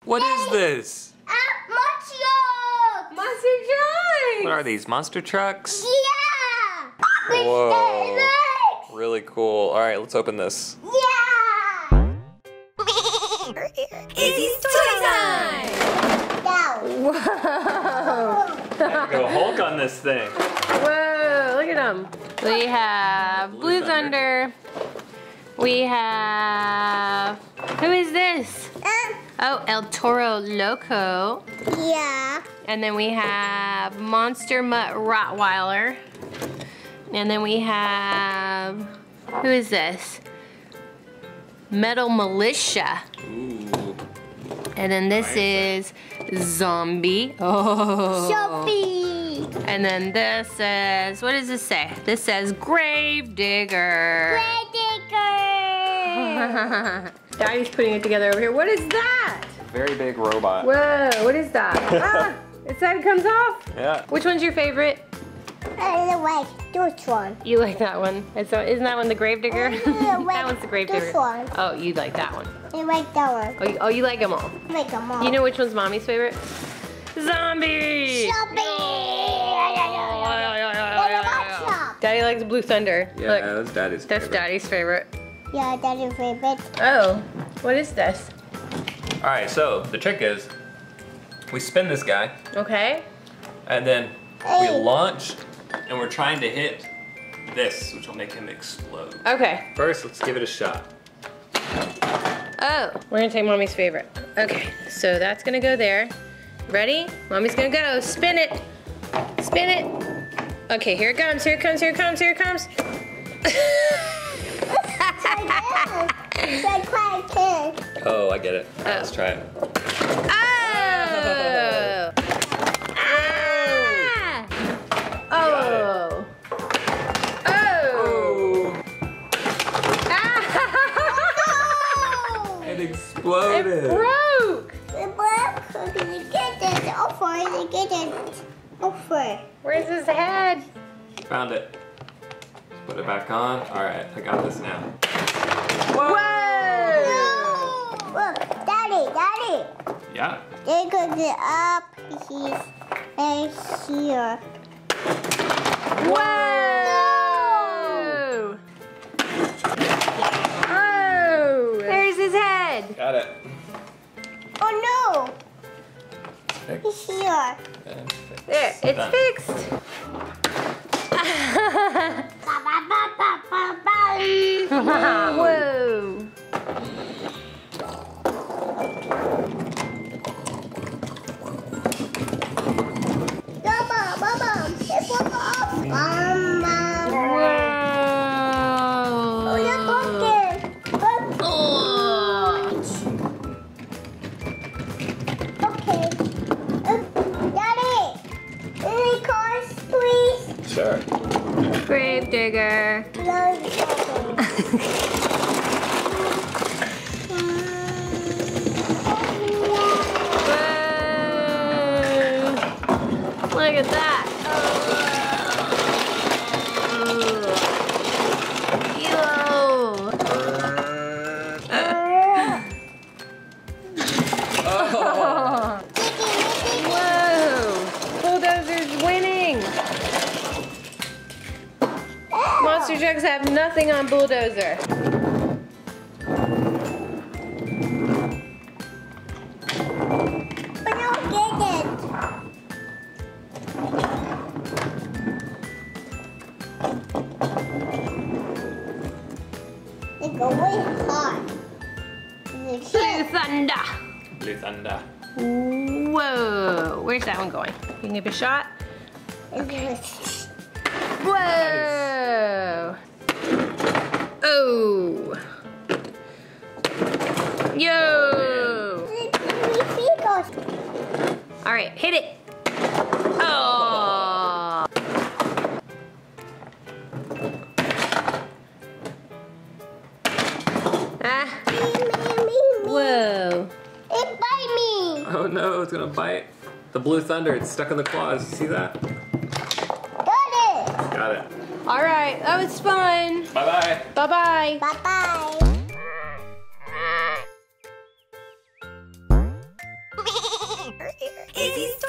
What is this? Monster trucks! What are these, monster trucks? Yeah! Whoa. Really cool. All right, let's open this. Yeah! Izzy's toy time! Whoa! Go Hulk on this thing. Whoa, look at them. We have Blue Thunder. We have... Who is this? Oh, El Toro Loco. Yeah. And then we have Monster Mutt Rottweiler. And then we have... Who is this? Metal Militia. Ooh. And then this is Zombie. Oh. Sophie. And then this says, what does this say? This says Grave Digger. Daddy's putting it together over here. What is that? Very big robot. Whoa, what is that? Ah, its head comes off. Yeah. Which one's your favorite? I like this one. You like that one. And so, isn't that one the Grave Digger? I like That one's the Grave this Digger. one. Oh, you like that one. I like that one. Oh, you like them all. I like them all. You know which one's Mommy's favorite? Zombie! Daddy likes Blue Thunder. Yeah, Look, that's Daddy's that's favorite. Daddy's favorite. Yeah, that's your favorite. Oh, what is this? All right, so the trick is we spin this guy Okay. and then we launch and we're trying to hit this, which will make him explode. Okay. First, let's give it a shot. Oh, we're gonna take Mommy's favorite. Okay, so that's gonna go there. Ready? Mommy's gonna go. Spin it. Spin it. Okay, here it comes, here it comes, here it comes, here it comes. Oh, I get it. All right, let's try it. Oh! Ah! Oh! Oh! Ah! It exploded. It broke! Where's his head? Found it. Put it back on. All right, I got this now. Whoa! Look, Daddy. Yeah. They goes it up. He's right here. Whoa! Oh! There's his head. Got it. Oh no! Fix He's here. and fix. There, it's Done. fixed. Whoa! Sure. Grave digger. Whoa. Look at that. Ew. Oh. Whoa. Bulldozer's winning. Monster trucks have nothing on Bulldozer. They go way hard. Blue Thunder. Blue Thunder. Whoa. Where's that one going? You can give it a shot? Okay. Whoa. Oh. Yo. All right, hit it. Oh. Ah. Whoa. It bite me. Oh no, it's gonna bite. The Blue Thunder, it's stuck in the claws. You see that? Got it. Got it. All right, that was fun. Bye-bye. Bye-bye. Bye-bye. Izzy's